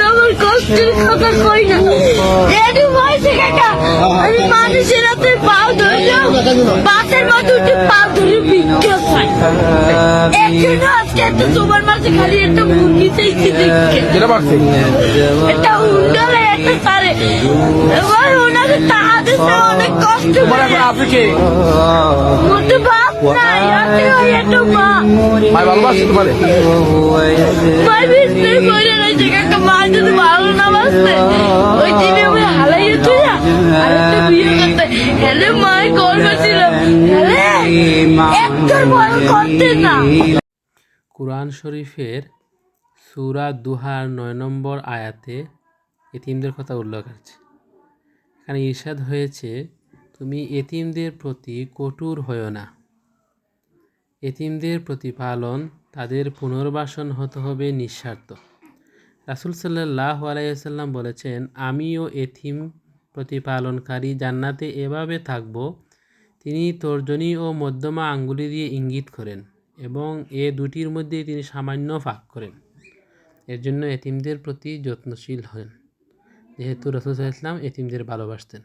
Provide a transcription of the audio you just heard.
আমার কষ্টের কথা কই না রেডি হয়েছে কাকা আমি মানুষের হাতে পাও ধরলাম বাসের মধ্যে উঠে পাও ধরে ভিক্ষা চাই এখনো আজকে এত তোমার মাঝে খালি একটা মুরগি চাইছি দেখতে একটা উন্ডালে একটা সারে এবার ওনাকে টাকা দিতে অনেক কষ্ট করে মতো বাপ নাই আছে ওই একটা মা ভাই ভালোবাসি তোমারে ভাই বিস্তার করে রয়েছে কাকা মা যদি ভালো না বাসতে ওই দিনে আমি হালাইয়ে তুই আর একটা বিয়ে করতে হেলে মায়ের গর্ব ছিল হেলে একটার বড় করতে না। কুরআন শরীফের সূরা দুহার ৯ নম্বর আয়াতে এতিমদের কথা উল্লেখ আছে। এখানে ইরশাদ হয়েছে, তুমি এতিমদের প্রতি কঠোর হয়ো না। এতিমদের প্রতিপালন, তাদের পুনর্বাসন হতে হবে নিঃস্বার্থ। রাসূল সাল্লাল্লাহু আলাইহি ওয়াসাল্লাম বলেছেন, আমিও এতিম প্রতিপালনকারী জান্নাতে এভাবে থাকব। তিনি তর্জনী ও মধ্যমা আঙ্গুলি দিয়ে ইঙ্গিত করেন এবং এ দুটির মধ্যে তিনি সামান্য ফাঁক করেন। এর জন্য এতিমদের প্রতি যত্নশীল হন, যেহেতু রাসূল সাল্লাল্লাহু আলাইহি ওয়াসাল্লাম এতিমদের ভালোবাসতেন।